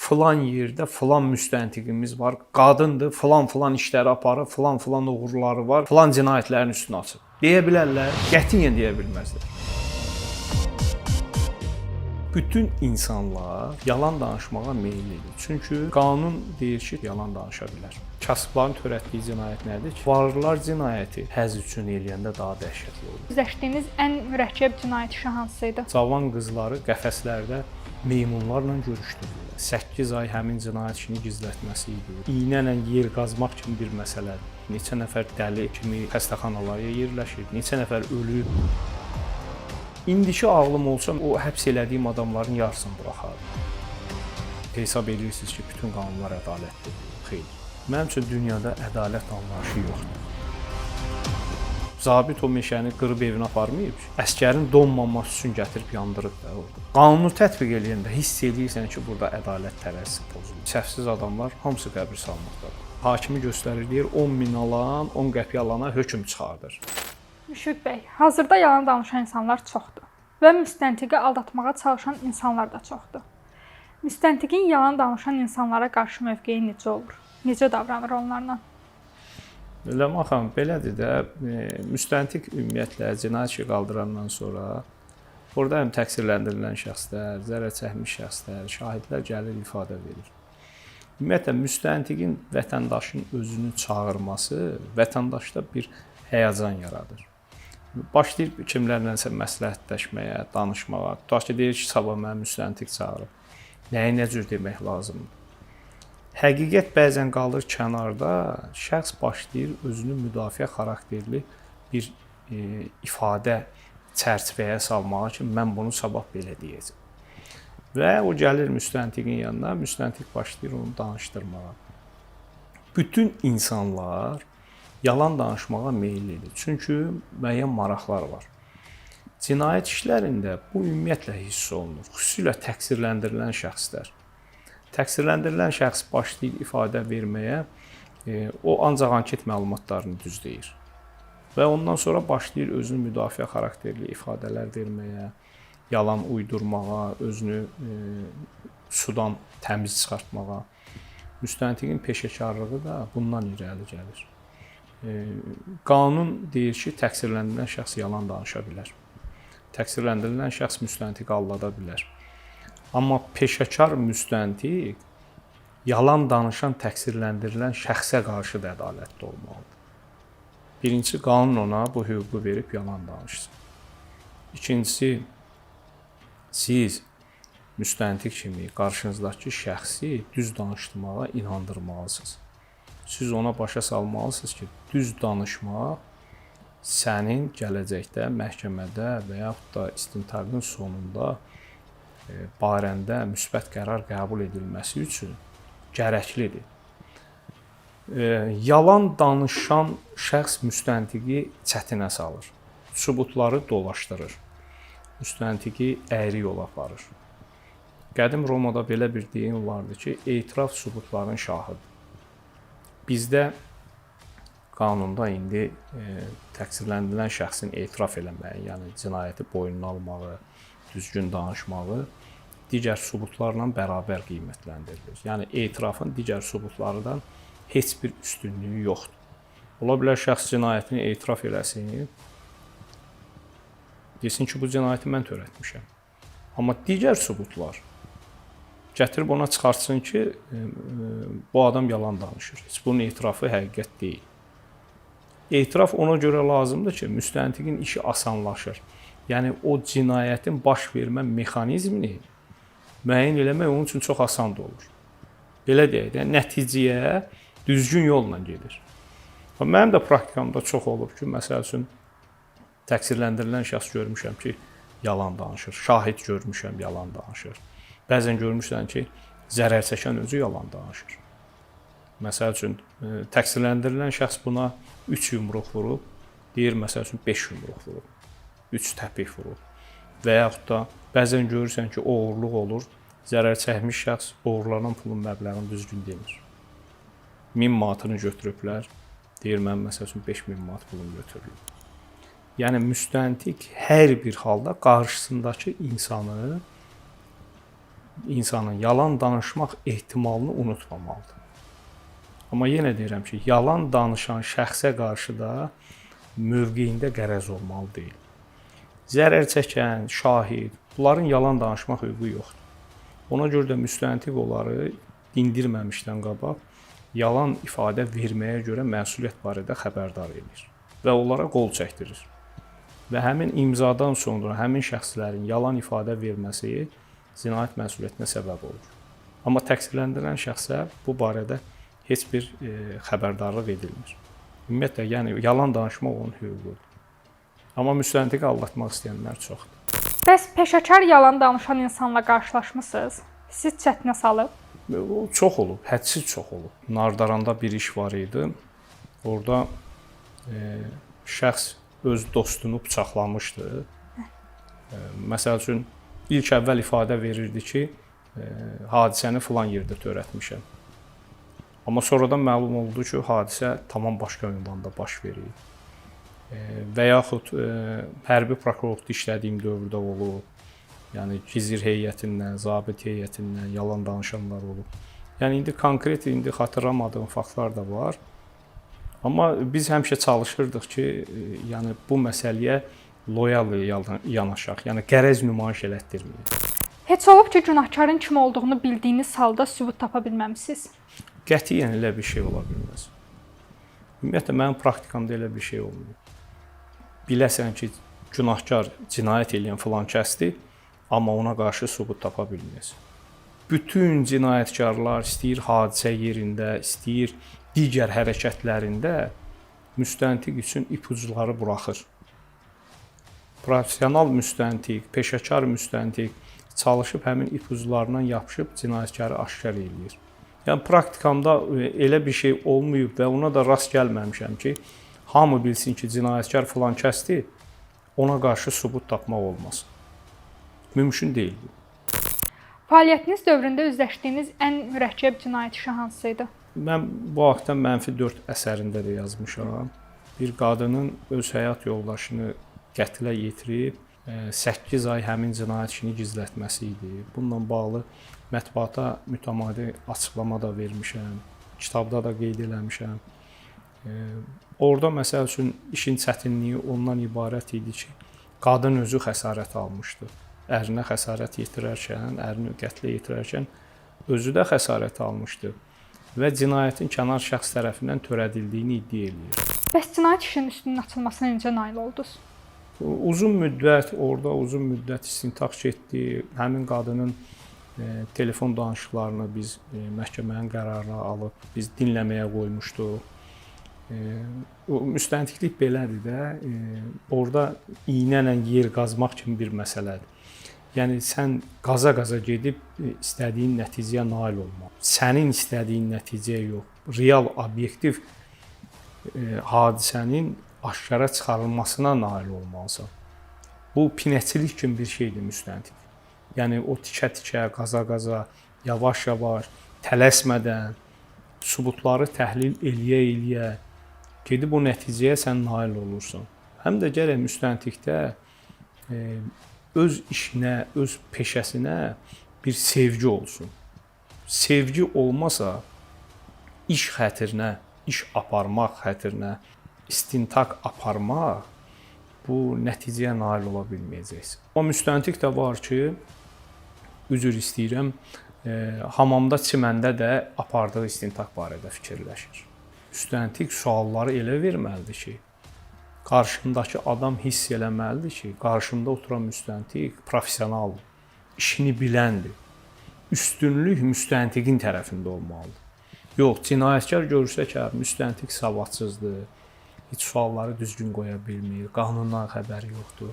filan yerdə filan müstəntiqimiz var, qadındır, filan işləri aparır, filan uğurları var, filan cinayətlərin üstünü açır. Deyə bilərlər? Qətiyyən deyə bilməzlər. Bütün insanlar yalan danışmağa meyillidir. Çünki qanun deyir ki, yalan danışa bilər. Kasıbların törətdiyi cinayət nədir ki, varlılar cinayəti həzz üçün eləyəndə daha dəhşətli olur. Yüzləşdiyiniz ən mürəkkəb cinayət işi hansıydı? Cavan qızları qəfəslərdə meymunlarla görüşdürürlər. 8 ay həmin cinayət işini gizlətməsi idi. İynə ilə yer qazmaq kimi bir məsələdir. Neçə nəfər dəli kimi xəstəxanalara yerləşir, neçə nəfər ölüb. İndiki ağlım olsa o həbs elədiyim adamların yarısını buraxardım. Hesab edirsiniz ki, bütün qanunlar ədalətlidir. Xeyr. Mənim üçün dünyada ədalət anlayışı yoxdur. Zabit o meşəni qırıb evinə aparmayıb ki, əskərin donmaması üçün gətirib yandırıb da orada. Qanunu tətbiq eləyəndə hiss edirsən ki, burada ədalət tərəzisi pozulur. Səhvsiz adamlar hamısı qəbir salmaqdadır. Hakimi göstərir, deyir 10.000 alan, 10 qəpik alana hökm çıxardır. Müşfiq bəy, hazırda yalan danışan insanlar çoxdur və müstəntiqi aldatmağa çalışan insanlar da çoxdur. Müstəntiqin yalan danışan insanlara qarşı mövqeyi necə olur? Necə davranır onlarla? Ləman xanım, belədir də, müstəntiq ümumiyyətlə cinayət işi qaldırandan sonra orada həm təqsirləndirilən şəxslər, zərər çəkmiş şəxslər, şahidlər gəlir ifadə verir. Ümumiyyətlə, müstəntiqin vətəndaşın özünü çağırması vətəndaşda bir həyəcan yaradır. Başlayır kimlərlənsə məsləhətləşməyə, danışmağa. Tutaq ki, deyir ki, sabah mənə müstəntiq çağırıb. Nəyi nə cür demək lazımdır? Həqiqət bəzən qalır kənarda, şəxs başlayır özünü müdafiə xarakterli bir ifadə çərçivəyə salmağa ki, mən bunu sabah belə deyəcəm. Və o gəlir müstəntiqin yanına, müstəntiq başlayır onu danışdırmağa. Bütün insanlar yalan danışmağa meyillidir. Çünki müəyyən maraqlar var. Cinayət işlərində bu ümumiyyətlə hiss olunur. Xüsusilə təqsirləndirilən şəxslər. Təqsirləndirilən şəxs başlayır ifadə verməyə, o ancaq anket məlumatlarını düzləyir. Və ondan sonra başlayır özünü müdafiə xarakterli ifadələr verməyə, yalan uydurmağa, özünü sudan təmiz çıxartmağa. Müstəntiqin peşəkarlığı da bundan irəli gəlir. Qanun deyir ki, təqsirləndirilən şəxs yalan danışa bilər. Təqsirləndirilən şəxs müstəntiqi aldada bilər. Amma peşəkar müstəntiq yalan danışan təqsirləndirilən şəxsə qarşı da ədalətli olmalıdır. Birincisi, qanun ona bu hüququ verib yalan danışsın. İkincisi, siz müstəntiq kimi qarşınızdakı şəxsi düz danışmağa inandırmalısınız. Siz ona başa salmalısınız ki, düz danışmaq sənin gələcəkdə məhkəmədə və yaxud da istintaqın sonunda barəndə müsbət qərar qəbul edilməsi üçün gərəklidir. Yalan danışan şəxs müstəntiqi çətinə salır, sübutları dolaşdırır, müstəntiqi əyri yola aparır. Qədim Romada belə bir deyim vardı ki, etiraf sübutların şahıdır. Bizdə qanunda indi təqsirləndirilən şəxsin etiraf eləməyi, yəni cinayəti boynuna almağı, düzgün danışmağı digər sübutlarla bərabər qiymətləndirilir. Yəni etirafın digər sübutlardan heç bir üstünlüyü yoxdur. Ola bilər şəxs cinayətini etiraf eləsin, desin ki, bu cinayəti mən törətmişəm. Amma digər sübutlar gətirib ona çıxartsın ki, bu adam yalan danışır. Heç bunun etirafı həqiqət deyil. Etiraf ona görə lazımdır ki, müstəntiqin işi asanlaşır. Yəni, o cinayətin baş vermə mexanizmini müəyyən eləmək onun üçün çox asan olur. Belə deyək, nəticəyə düzgün yolla gedir. Mənim də praktikamda çox olub ki, məsəl üçün, təqsirləndirilən şəxs görmüşəm ki, yalan danışır. Şahid görmüşəm, yalan danışır. Bəzən görmüşsən ki, zərər çəkən özü yalan danışır. Məsəl üçün, təqsirləndirilən şəxs buna 3 yumruq vurub, deyir, məsəl üçün, 5 yumruq vurub, 3 təpik vurub. Və yaxud da bəzən görürsən ki, oğurluq olur, zərər çəkmiş şəxs oğurlanan pulun məbləğini düzgün demir. 1000 manatını götürüblər, deyir, mən, məsəl üçün, 5000 manat pulum götürülüb. Yəni, müstəntiq hər bir halda qarşısındakı insanı insanın yalan danışmaq ehtimalını unutmamalıdır. Amma yenə deyirəm ki, yalan danışan şəxsə qarşı da mövqeyində qərəz olmalı deyil. Zərər çəkən, şahid, bunların yalan danışmaq hüququ yoxdur. Ona görə də müstəntiq onları dindirməmişdən qabaq yalan ifadə verməyə görə məsuliyyət barədə xəbərdar edir və onlara qol çəkdirir. Və həmin imzadan sonra həmin şəxslərin yalan ifadə verməsi cinayət məsuliyyətinə səbəb olur. Amma təqsirləndirilən şəxsə bu barədə heç bir xəbərdarlıq edilmir. Ümumiyyətlə, yəni yalan danışmaq onun hüququdur. Amma müstəntiqi aldatmaq istəyənlər çoxdur. Bəs peşəkar yalan danışan insanla qarşılaşmısınız? Sizi çətinə salıb? O çox olub, hədsiz çox olub. Nardaranda bir iş var idi. Orada şəxs öz dostunu bıçaqlamışdı. Məsəl üçün ilk əvvəl ifadə verirdi ki, hadisəni filan yerdə törətmişəm. Amma sonradan məlum oldu ki, hadisə tamam başqa ünvanda baş verir. Və yaxud hərbi prokurorluqda işlədiyim dövrdə olub. Yəni gizir heyətindən, zabit heyətindən yalan danışanlar olub. Yəni indi konkret xatırlamadığım faktlar da var. Amma biz həmişə çalışırdıq ki, yəni bu məsələyə loyal yanaşaq. Yəni qərəz nümayiş elətdirməyək. Heç olub ki, günahkarın kim olduğunu bildiyiniz halda sübut tapa bilməmisiniz? Qətiyyən elə bir şey ola bilməz. Ümumiyyətlə mənim praktikamda elə bir şey olmuyor. Biləsən ki, günahkar cinayət edən filan kəsdir, amma ona qarşı sübut tapa bilməyəsən. Bütün cinayətkarlar istəyir hadisə yerində, istəyir digər hərəkətlərində müstəntiq üçün ipucuları buraxır. Professional müstəntiq, peşəkar müstəntiq çalışıb həmin ipucularından yapışıb cinayətkarı aşkar eləyir. Yəni praktikamda elə bir şey olmayıb və ona da rast gəlməmişəm ki, hamı bilsin ki, cinayətkar filan kəsdir, ona qarşı sübut tapmaq olmaz. Mümkün deyil bu. Fəaliyyətiniz dövründə üzləşdiyiniz ən mürəkkəb cinayət işi hansı idi? Mən bu haqda -4 əsərində də yazmışam. Bir qadının öz həyat yoldaşını qətlə yetirib 8 ay həmin cinayət işini gizlətməsi idi. Bununla bağlı mətbuata mütəmadi açıqlama da vermişəm, kitabda da qeyd eləmişəm. Orada məsəl üçün işin çətinliyi ondan ibarət idi ki, qadın özü xəsarət almışdı. Ərinə xəsarət yetirərkən, ərini qətlə yetirərkən özü də xəsarət almışdı və cinayətin kənar şəxs tərəfindən törədildiyini iddia edir. Bəs cinayət işinin üstünün açılmasına necə nail oldunuz? Uzun müddət istintaq getdi. Həmin qadının telefon danışıqlarını biz məhkəmənin qərarına alıb biz dinləməyə qoymuşduq. Müstəntiqlik belədir də, orada iynə ilə yer qazmaq kimi bir məsələdir. Yəni sən qaza-qaza gedib istədiyin nəticəyə nail olmaq. Sənin istədiyin nəticəyə yox, real, obyektiv hadisənin aşkara çıxarılmasına nail olmalısan. Bu pinəçilik kimi bir şeydir müstəntiq. Yəni o tikə-tikə, qaza-qaza, yavaş-yavaş, tələsmədən sübutları təhlil eləyə-eləyə gedib o nəticəyə sən nail olursan. Həm də gərək müstəntiqdə öz işinə, öz peşəsinə bir sevgi olsun. Sevgi olmasa iş xətrinə, iş aparmaq xətrinə istintaq aparmaq bu nəticəyə nail ola bilməyəcəksən. Amma müstəntiq də var ki, üzr istəyirəm, hamamda çiməndə də apardığı istintaq barədə fikirləşir. Müstəntiq sualları elə verməlidir ki, qarşındakı adam hiss eləməlidir ki, qarşımda oturan müstəntiq professionaldır, işini biləndir. Üstünlük müstəntiqin tərəfində olmalıdır. Yox, cinayətkar görürsə ki, müstəntiq savadsızdır, heç sualları düzgün qoya bilmir, qanundan xəbəri yoxdur.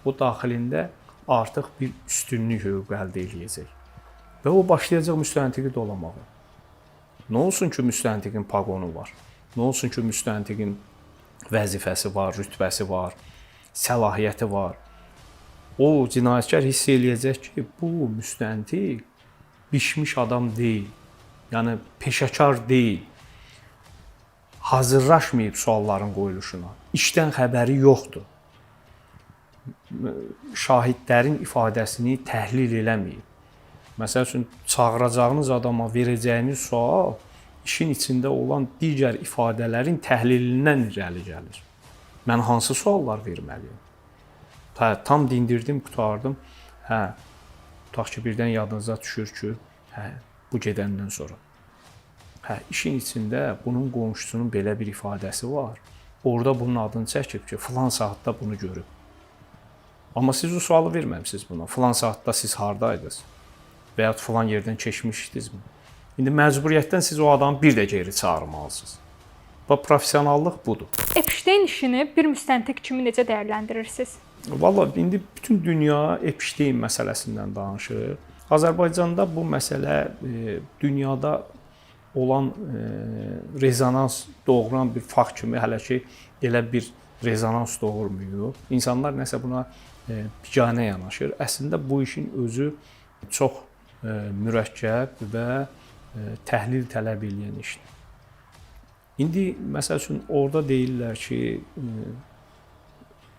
O daxilində artıq bir üstünlük hüququ əldə edəcək. Və o başlayacaq müstəntiqi dolamağa. Nə olsun ki, müstəntiqin paqonu var? Nə olsun ki, müstəntiqin vəzifəsi var, rütbəsi var, səlahiyyəti var. O cinayətkar hiss eləyəcək ki, bu müstəntiq bişmiş adam deyil. Yəni peşəkar deyil. Hazırlaşmayıb sualların qoyuluşuna. İşdən xəbəri yoxdur. Şahidlərin ifadəsini təhlil eləməyib. Məsəl üçün çağıracağınız adama verəcəyiniz sual işin içində olan digər ifadələrin təhlilindən irəli gəlir. Mən hansı suallar verməliyəm? Tam dindirdim, qurtardım. Tutaq ki, birdən yadınıza düşür ki, bu gedəndən sonra. İşin içində bunun qonşusunun belə bir ifadəsi var. Orada bunun adını çəkib ki, filan saatda bunu görüb. Amma siz o sualı verməmisiniz buna. Filan saatda siz hardaydınız? Və ya filan yerdən keçmişdinizmi? İndi məcburiyyətdən siz o adamı bir də geri çağırmalısınız. Və professionallıq budur. Epstein işini bir müstəntiq kimi necə dəyərləndirirsiniz? Valla indi bütün dünya Epstein məsələsindən danışır. Azərbaycanda bu məsələ dünyada olan rezonans doğuran bir fakt kimi hələ ki elə bir rezonans doğurmuyor. İnsanlar nəsə buna biganə yanaşır. Əslində bu işin özü çox mürəkkəb və təhlil tələb edən işdir. İndi məsəl üçün orada deyirlər ki,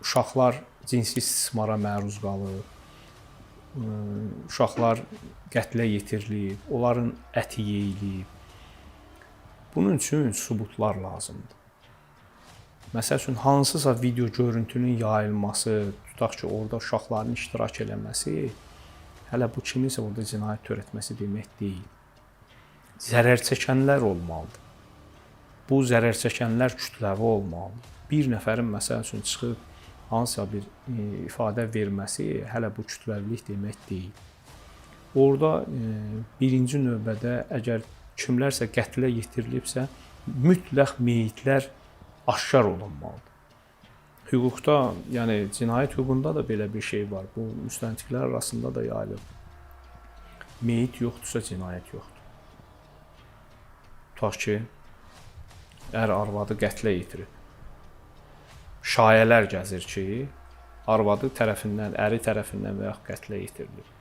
uşaqlar cinsi istismara məruz qalır, uşaqlar qətlə yetirilib, onların əti yeyilib. Bunun üçün sübutlar lazımdır. Məsəl üçün hansısa video görüntünün yayılması, tutaq ki, orada uşaqların iştirak eləməsi, hələ bu kiminsə orada cinayət törətməsi demək deyil. Zərər çəkənlər olmalıdır. Bu zərər çəkənlər kütləvi olmalıdır. Bir nəfərin məsəl üçün çıxıb hansısa bir ifadə verməsi hələ bu kütləvilik demək deyil. Orada birinci növbədə əgər kimlərsə qətlə yetirilibsə, mütləq meyitlər aşkar olunmalıdır. Hüquqda, yəni cinayət hüququnda da belə bir şey var. Bu müstəntiqlər arasında da yayılıb. Meyit yoxdursa cinayət yoxdur. Tutaq ki, arvadı qətlə yetirib. Şayələr gəzir ki, arvadı tərəfindən, əri tərəfindən və ya qətlə yetirilib.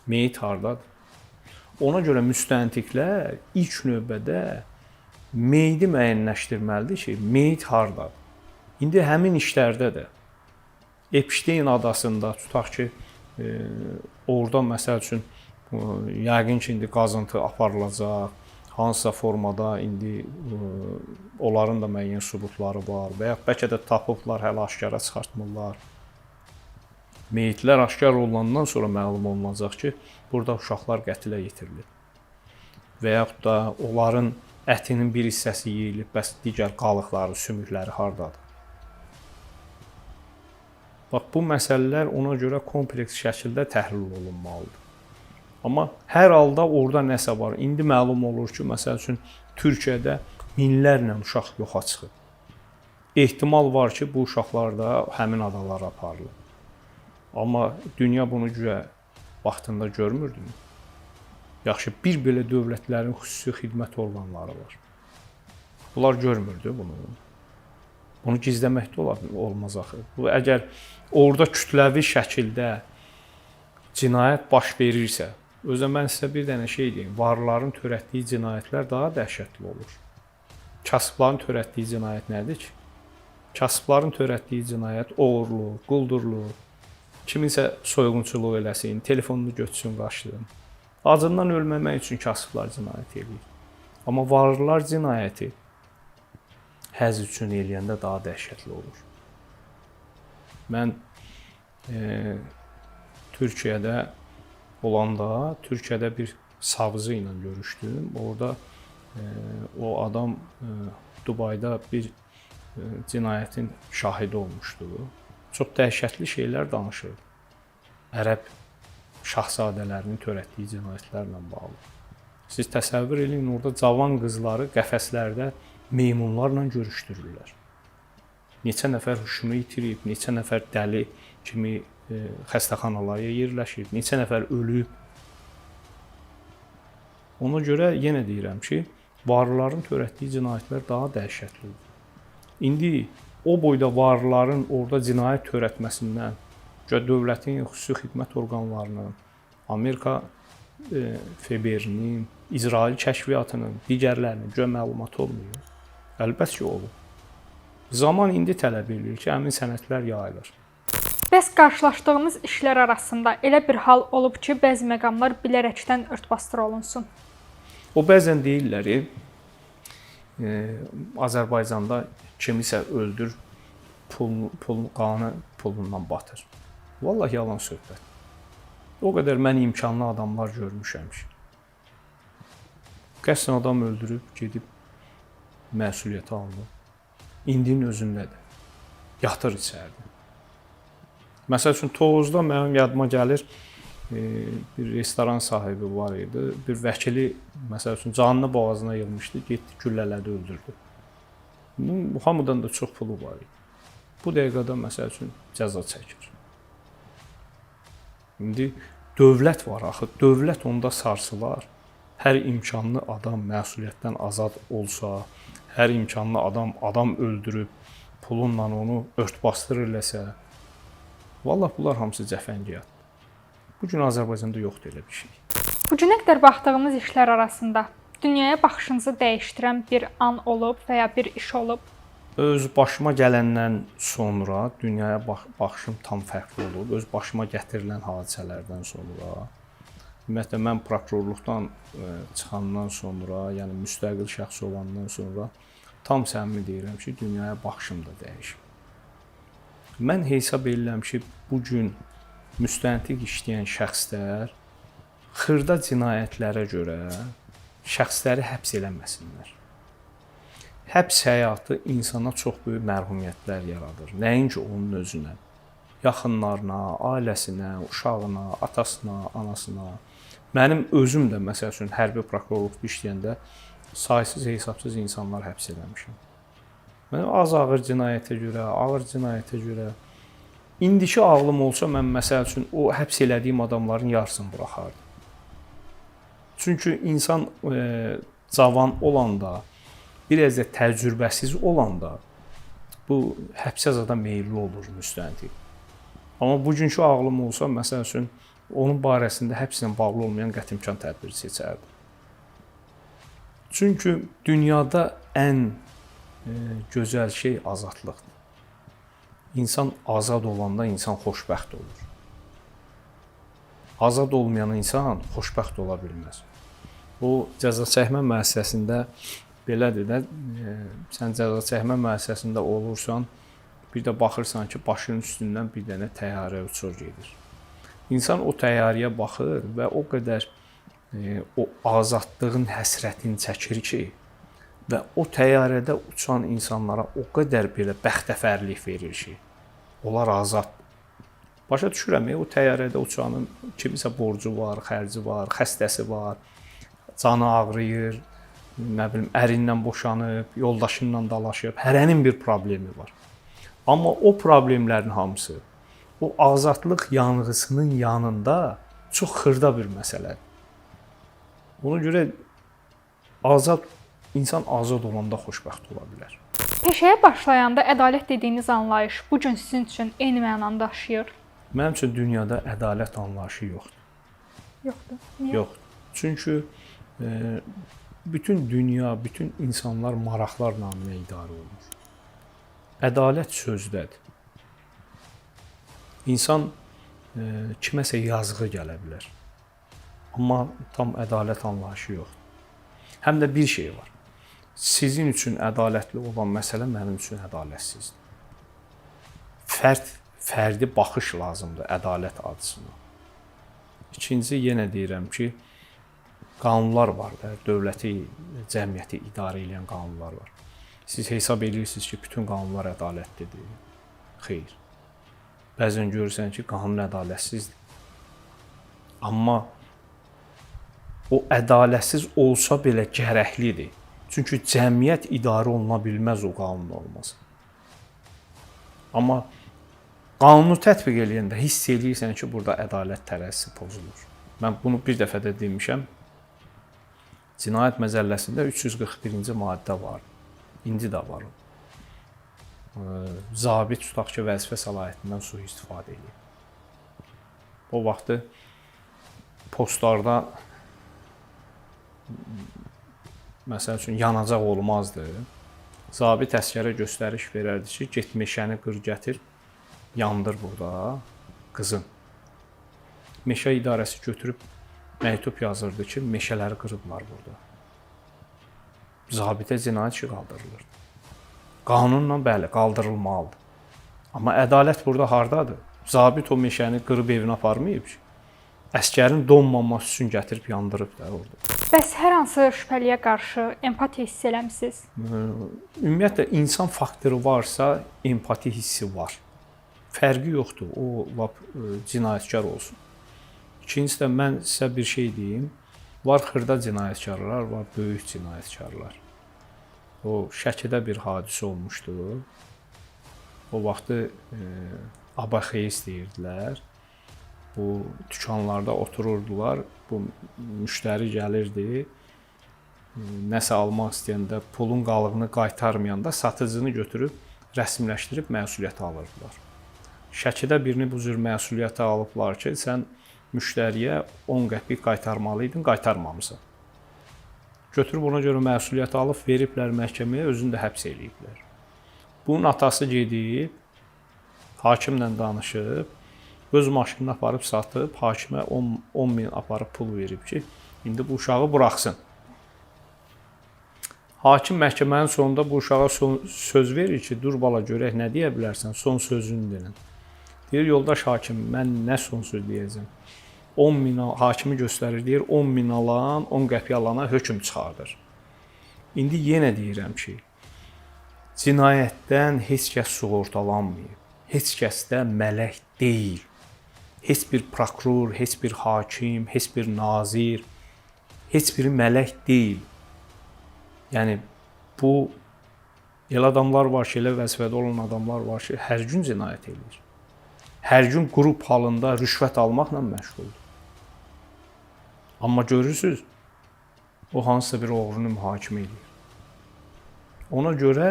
Meyit hardadır? Ona görə müstəntiqlər ilk növbədə meyidi müəyyənləşdirməlidir ki, meyit hardadır? İndi həmin işlərdə də Epstein adasında tutaq ki, orada məsəl üçün yəqin ki, indi qazıntı aparılacaq, hansısa formada indi onların da müəyyən sübutları var və ya bəlkə də tapıblar, hələ aşkara çıxartmırlar. Meyitlər aşkar olunandan sonra məlum olunacaq ki, burada uşaqlar qətlə yetirilib. Və yaxud da onların ətinin bir hissəsi yeyilib, bəs digər qalıqları, sümükləri hardadır? Bax, bu məsələlər ona görə kompleks şəkildə təhlil olunmalıdır. Amma hər halda orada nəsə var. İndi məlum olur ki, məsəl üçün Türkiyədə minlərlə uşaq yoxa çıxıb. Ehtimal var ki, bu uşaqlar da həmin adalara aparılıb. Amma dünya bunu güya vaxtında görmürdümü? Yaxşı, bir belə dövlətlərin xüsusi xidmət orqanları var. Bunlar görmürdü bunu. Bunu gizləmək də olmaz axı. Bu əgər orada kütləvi şəkildə cinayət baş verirsə, özə mən sizə bir dənə şey deyim, varlıların törətdiyi cinayətlər daha dəhşətli olur. Kasıbların törətdiyi cinayət nədir ki? Kasıbların törətdiyi cinayət oğurluq, quldurluq, kiminsə soyğunçuluq eləsin, telefonunu götürsün, qaçsın. Acından ölməmək üçün kasıblar cinayət edir. Amma varlılar cinayəti həzz üçün eləyəndə daha dəhşətli olur. Mən Türkiyədə olanda, Türkiyədə bir savcı ilə görüşdüm. Orada o adam Dubayda bir cinayətin şahidi olmuşdu. Çox dəhşətli şeylər danışırdı. Ərəb şahzadələrinin törətdiyi cinayətlərlə bağlı. Siz təsəvvür edin, orada cavan qızları qəfəslərdə meymunlarla görüşdürürlər. Neçə nəfər huşunu itirib, neçə nəfər dəli kimi xəstəxanalara yerləşib, neçə nəfər ölüb. Ona görə yenə deyirəm ki, varlıların törətdiyi cinayətlər daha dəhşətlidir. İndi o boyda varlıların orada cinayət törətməsindən dövlətin xüsusi xidmət orqanlarının, Amerika FBI-nin, İsrail kəşfiyyatının, digərlərinin görə məlumat olmuyor. Əlbəttə ki, olur. Zaman indi tələb edir ki, həmin sənədlər yayılır. Bəs qarşılaşdığımız işlər arasında elə bir hal olub ki, bəzi məqamlar bilərəkdən örtbasdır olunsun. O bəzən deyirlər, Azərbaycanda kimisə öldür, qanı pulundan batır. Vallahi yalan söhbət. O qədər mən imkanlı adamlar görmüşəm ki. Qəsdən adam öldürüb, gedib məsuliyyəti alınıb. İndinin özündədir. Yatır içəridə. Məsəl üçün, Tovuzda mənim yadıma gəlir, bir restoran sahibi var idi. Bir vəkili, məsəl üçün, canını boğazına yığmışdı, getdi, güllələdi, öldürdü. Hamıdan da çox pulu var idi. Bu dəqiqədə, məsəl üçün, cəza çəkir. İndi dövlət var axı, dövlət onda sarsılar. Hər imkanlı adam məsuliyyətdən azad olsa, hər imkanlı adam öldürüb, pulla onu örtbasdır eləsə, vallahi bunlar hamısı cəfəngiyatdır. Bu gün Azərbaycanda yoxdur elə bir şey. Bu günə qədər baxdığımız işlər arasında dünyaya baxışınızı dəyişdirən bir an olub və ya bir iş olub? Öz başıma gələndən sonra dünyaya baxışım tam fərqli olub. Öz başıma gətirilən hadisələrdən sonra, ümumiyyətlə mən prokurorluqdan çıxandan sonra, yəni müstəqil şəxs olandan sonra tam səmimi deyirəm ki, dünyaya baxışım da dəyişib. Mən hesab edirəm ki, bu gün müstəntiq işləyən şəxslər xırda cinayətlərə görə şəxsləri həbs eləməsinlər. Həbs həyatı insana çox böyük mərhumiyyətlər yaradır. Nəinki onun özünə, yaxınlarına, ailəsinə, uşağına, atasına, anasına. Mənim özüm də məsəl üçün hərbi prokurorluqda işləyəndə saysız hesabsız insanlar həbs eləmişəm. Mən az-ağır cinayətə görə, indiki ağlım olsa mən məsəl üçün o həbs elədiyim adamların yarısını buraxardım. Çünki insan cavan olanda, biraz da təcrübəsiz olanda bu həbsə zada meyilli olur müstəntiq. Amma bugünkü ağlım olsa, məsəl üçün onun barəsində həbslə bağlı olmayan qətimkan tədbiri seçərdim. Çünki dünyada ən gözəl şey azadlıqdır. İnsan azad olanda insan xoşbəxt olur. Azad olmayan insan xoşbəxt ola bilməz. O cəza çəkmə müəssisəsində belədir də, sən cəza çəkmə müəssisəsində olursan, bir də baxırsan ki, başının üstündən bir dənə təyyarə uçur gedir. İnsan o təyyarəyə baxır və o qədər o azadlığın həsrətini çəkir ki, və o təyyarədə uçan insanlara o qədər belə bəxtəvərlik verir ki, onlar azad. Başa düşürəm, o təyyarədə uçanın kimisə borcu var, xərci var, xəstəsi var, canı ağrıyır, nə bilim, ərindən boşanıb, yoldaşından dalaşıb, hərənin bir problemi var. Amma o problemlərin hamısı o azadlıq yanğısının yanında çox xırda bir məsələdir. Ona görə insan azad olanda xoşbəxt ola bilər. Peşəyə başlayanda ədalət dediyiniz anlayış bu gün sizin üçün eyni mənanı daşıyır? Mənim üçün dünyada ədalət anlayışı yoxdur. Yoxdur. Niyə? Yoxdur. Çünki bütün dünya, bütün insanlar maraqlar naminə idarə olunur. Ədalət sözdədir. İnsan kiməsə yazığı gələ bilər. Amma tam ədalət anlayışı yoxdur. Həm də bir şey var. Sizin üçün ədalətli olan məsələ mənim üçün ədalətsizdir. Fərdi baxış lazımdır ədalət adısına. İkinci, yenə deyirəm ki, qanunlar var da, dövləti, cəmiyyəti idarə edən qanunlar var. Siz hesab edirsiniz ki, bütün qanunlar ədalətlidir. Xeyr. Bəzən görürsən ki, qanun ədalətsizdir. Amma o ədalətsiz olsa belə gərəklidir. Çünki cəmiyyət idarə oluna bilməz o qanun olmasa. Amma qanunu tətbiq edəndə hiss edirsən ki, burada ədalət tərəzisi pozulur. Mən bunu bir dəfə də demişəm. Cinayət Məcəlləsində 341-ci maddə var. İndi də var. Zabit tutaq ki, vəzifə səlahiyyətindən sui-istifadə edir. O vaxtı postlarda məsəl üçün yanacaq olmazdı. Zabit əsgərə göstəriş verərdi ki, get meşəni qır gətir, yandır burada qızın. Meşə idarəsi götürüb məktub yazırdı ki, meşələri qırıblar burada. Zabitə cinayət işi qaldırılır. Qanunla bəli, qaldırılmalıdır. Amma ədalət burada hardadır? Zabit o meşəni qırıb evinə aparmayıb ki. Əskərin donmaması üçün gətirib yandırıb da orada. Bəs hər hansı şübhəliyə qarşı empatiya hiss eləmisiniz? Ümumiyyətlə insan faktoru varsa, empati hissi var. Fərqi yoxdur. O lap cinayətkar olsun. İkincisi də mən sizə bir şey deyim. Var xırda cinayətkarlar, var böyük cinayətkarlar. O Şəkidə bir hadisə olmuşdu. O vaxtı abaxeist deyirdilər. Bu dükanlarda otururdular. Bu müştəri gəlirdi. Nəsə almaq istəyəndə pulun qalığını qaytarmayanda satıcını götürüb rəsmiləşdirib məsuliyyət alırdılar. Şəkidə birini bu cür məsuliyyətə alıblar ki, sən müştəriyə 10 qəpik qaytarmalıydın, qaytarmamısan. Götürüb ona görə məsuliyyət alıb veriblər məhkəməyə, özünü də həbs eləyiblər. Bunun atası gedib hakimlə danışıb, öz maşınını aparıb satıb, hakimə 10 min aparıb pul verib ki, indi bu uşağı buraxsın. Hakim məhkəmənin sonunda bu uşağa söz verir ki, dur bala görək nə deyə bilərsən, son sözünü deyin. Deyir, yoldaş hakim, mən nə son söz deyəcəm? 10 min hakimi göstərir, deyir, 10 min alan, 10 qəpik alana hökm çıxardır. İndi yenə deyirəm ki, cinayətdən heç kəs sığortalanmayıb. Heç kəs də mələk deyil. Heç bir prokuror, heç bir hakim, heç bir nazir, heç biri mələk deyil. Yəni, bu, elə adamlar var ki, elə vəzifədə olan adamlar var ki, hər gün cinayət edir. Hər gün qrup halında rüşvət almaqla məşğuldur. Amma görürsünüz, o hansısa bir oğrunu mühakimə edir. Ona görə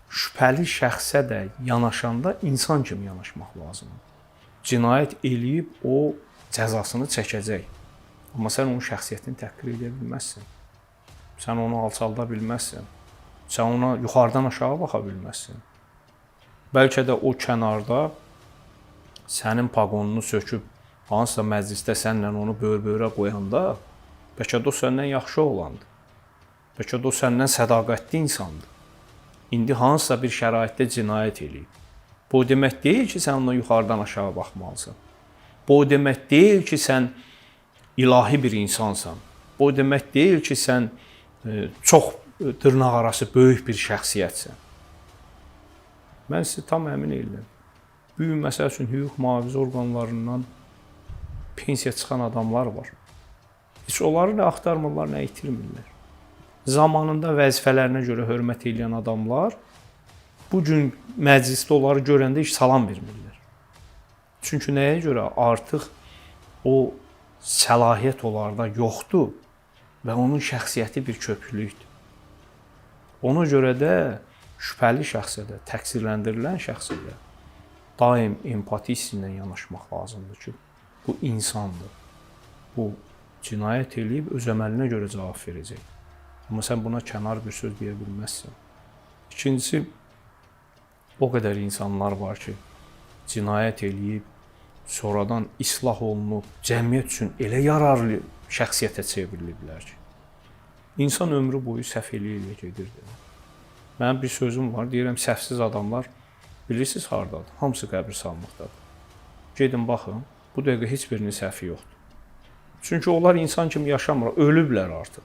şübhəli şəxsə də yanaşanda insan kimi yanaşmaq lazımdır. Cinayət eləyib, o cəzasını çəkəcək. Amma sən onun şəxsiyyətini təhqir edə bilməzsən. Sən onu alçalda bilməzsən. Sən ona yuxarıdan aşağı baxa bilməzsən. Bəlkə də o kənarda sənin paqonunu söküb, hansısa məclisdə sənlə onu böyür-böyrə qoyanda, bəlkə də o səndən yaxşı oğlandır. Bəlkə də o səndən sədaqətli insandır. İndi hansısa bir şəraitdə cinayət eləyib. Bu o demək deyil ki, sən ona yuxarıdan aşağı baxmalısan. Bu o demək deyil ki, sən ilahi bir insansan. Bu o demək deyil ki, sən çox dırnaqarası böyük bir şəxsiyyətsən. Mən sizə tam əmin edirəm. Bu gün məsəl üçün hüquq mühafizə orqanlarından pensiya çıxan adamlar var. Heç onları nə axtarmırlar, nə itirmirlər. Zamanında vəzifələrinə görə hörmət edən adamlar bu gün məclisdə onları görəndə heç salam vermirlər. Çünki nəyə görə? Artıq o səlahiyyət onlarda yoxdur və onun şəxsiyyəti bir köpüklükdür. Ona görə də şübhəli şəxsə də, təqsirləndirilən şəxsə də daim empati hissi ilə yanaşmaq lazımdır ki, bu insandır. Bu cinayət eləyib öz əməlinə görə cavab verəcək. Amma sən buna kənar bir söz deyə bilməzsən. İkincisi, o qədər insanlar var ki, cinayət eləyib, sonradan islah olunub, cəmiyyət üçün elə yararlı şəxsiyyətə çevriliblər ki, insan ömrü boyu səhv eləyə gedirdi. Mənim bir sözüm var, deyirəm, səhvsiz adamlar bilirsiniz hardadır? Hamısı qəbirstanlıqdadır. Gedin baxın, bu dəqiqə heç birinin səhvi yoxdur. Çünki onlar insan kimi yaşamır, ölüblər artıq.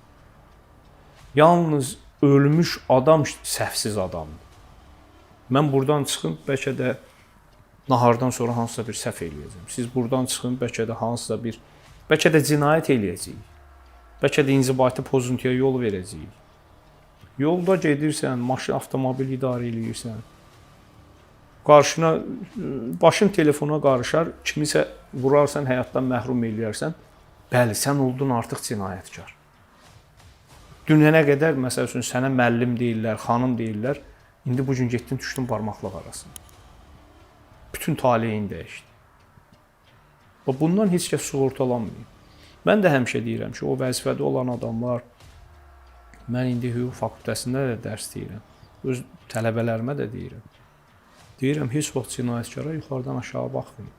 Yalnız ölmüş adam səhvsiz adamdır. Mən buradan çıxım, bəlkə də nahardan sonra hansısa bir səhv eləyəcəm. Siz buradan çıxın, bəlkə də hansısa bir, bəlkə də cinayət eləyəcəyik. Bəlkə də inzibati pozuntuya yol verəcəyik. Yolda gedirsən, maşın, avtomobil idarə eləyirsən. Qarşına, başın telefona qarışar, kimisə vurarsan, həyatdan məhrum eləyərsən. Bəli, sən oldun artıq cinayətkar. Dünənə qədər, məsəl üçün, sənə müəllim deyirlər, xanım deyirlər. İndi bu gün getdin, düşdün barmaqlıq arasına. Bütün taleyin dəyişdi. Bundan heç kəs sığortalanmıyor. Mən də həmişə deyirəm ki, o vəzifədə olan adamlar, mən indi hüquq fakültəsində də dərs deyirəm, öz tələbələrimə də deyirəm. Deyirəm, heç vaxt cinayətkara yuxarıdan aşağı baxmayın.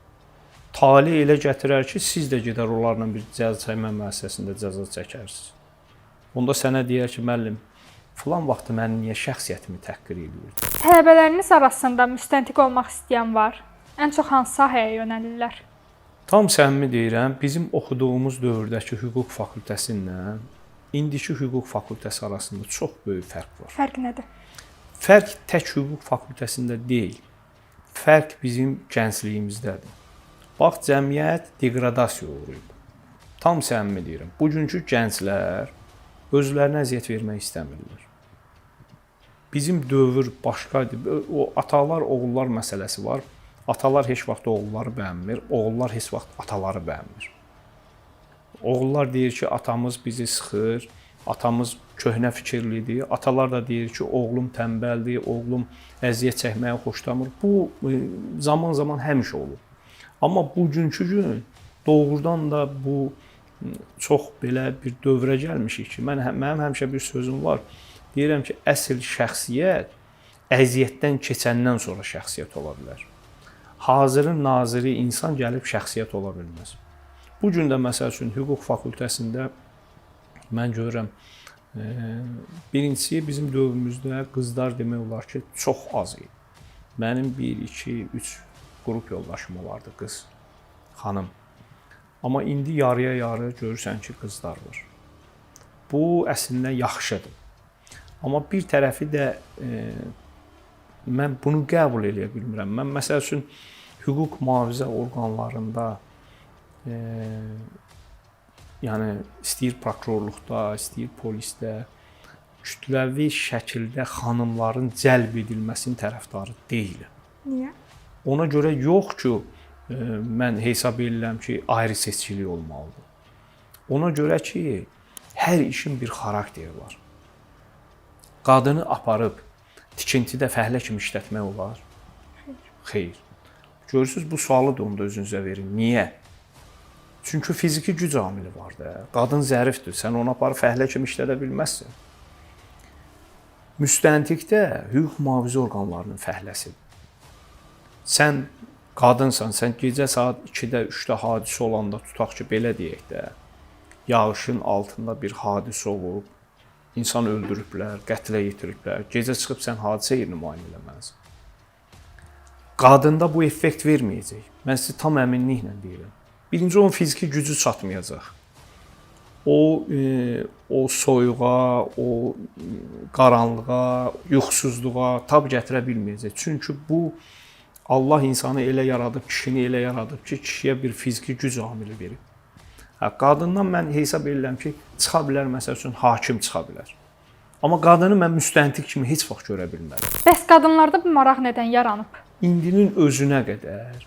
Tale elə gətirər ki, siz də gedər onlarla bir cəza çəkmə müəssisəsində cəza çəkərsiniz. Onda sənə deyər ki, müəllim, filan vaxtı mənim niyə şəxsiyyətimi təhqir edirdi? Tələbələriniz arasında müstəntiq olmaq istəyən var? Ən çox hansı sahəyə yönəlirlər? Tam səmimi deyirəm, bizim oxuduğumuz dövrdəki hüquq fakültəsi ilə indiki hüquq fakültəsi arasında çox böyük fərq var. Fərq nədir? Fərq tək hüquq fakültəsində deyil. Fərq bizim gəncliyimizdədir. Bax, cəmiyyət deqradasiya uğrayıb. Tam səmimi deyirəm. Bugünkü gənclər özlərinə əziyyət vermək istəmirlər. Bizim dövr başqadır. O atalar, oğullar məsələsi var. Atalar heç vaxt oğulları bəyənmir, oğullar heç vaxt ataları bəyənmir. Oğullar deyir ki, atamız bizi sıxır, atamız köhnə fikirlidir. Atalar da deyir ki, oğlum tənbəldir, oğlum əziyyət çəkməyi xoşlamır. Bu zaman-zaman həmişə olur. Amma bugünkü gün doğrudan da bu çox belə bir dövrə gəlmişik ki, mənim həmişə bir sözüm var. Deyirəm ki, əsl şəxsiyyət əziyyətdən keçəndən sonra şəxsiyyət ola bilər. Hazırın naziri insan gəlib şəxsiyyət ola bilməz. Bu gün də məsəl üçün hüquq fakültəsində mən görürəm, birincisi bizim dövrümüzdə qızlar demək olar ki, çox az idi. Mənim 1, 2, 3 qrup yoldaşım olardı, qız, xanım. Amma indi yarıya yarı görürsən ki, qızlar var. Bu əslində yaxşıdır. Amma bir tərəfi də mən bunu qəbul edə bilmirəm. Mən məsəl üçün hüquq mühafizə orqanlarında yəni istəyir prokurorluqda, istəyir polisdə kütləvi şəkildə xanımların cəlb edilməsinin tərəfdarı deyiləm. Niyə? Ona görə yox ki, mən hesab edirəm ki, ayrı seçkilik olmalıdır. Ona görə ki, hər işin bir xarakteri var. Qadını aparıb tikintidə fəhlə kimi işlətmək olar? Xeyr. Görürsüz, bu sualı da onda özünüzə verin. Niyə? Çünki fiziki güc amili var da. Qadın zərifdir. Sən onu aparıb fəhlə kimi işlədə bilməzsən. Müstəntiqdə hüquq mühafizə orqanlarının fəhləsidir. Sən qadınsan, sən gecə saat 2-də, 3-də hadisə olanda, tutaq ki, belə deyək də, yağışın altında bir hadisə olub, insan öldürüblər, qətlə yetiriblər. Gecə çıxıb sən hadisə yerini müayinə eləməlisən. Qadında bu effekt verməyəcək. Mən sizə tam əminliklə deyirəm. Birinci, onun fiziki gücü çatmayacaq. O soyuğa, o qaranlığa, yuxusuzluğa tab gətirə bilməyəcək. Çünki bu Allah insanı elə yaradıb, kişini elə yaradıb ki, kişiyə bir fiziki güc amili verib. Qadından mən hesab edirəm ki, çıxa bilər, məsəl üçün, hakim çıxa bilər. Amma qadını mən müstəntiq kimi heç vaxt görə bilmərəm. Bəs qadınlarda bu maraq nədən yaranıb? İndinin özünə qədər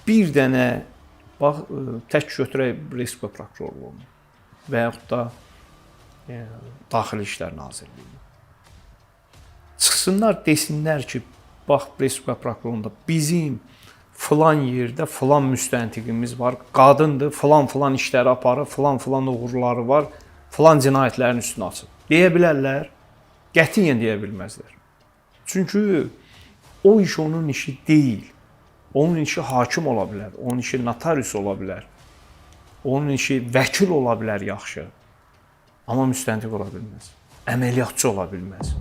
bir dənə, bax, tək götürək Respublika prokurorluğunu və yaxud da Daxili İşlər Nazirliyini. Çıxsınlar, desinlər ki, bax, Respublika prokurorluğunda bizim filan yerdə filan müstəntiqimiz var, qadındır, filan işləri aparır, filan uğurları var, filan cinayətlərin üstünə açır. Deyə bilərlər? Qətiyyən deyə bilməzlər. Çünki o iş onun işi deyil. Onun işi hakim ola bilər, onun işi notarius ola bilər, onun işi vəkil ola bilər yaxşı. Amma müstəntiq ola bilməz, əməliyyatçı ola bilməz.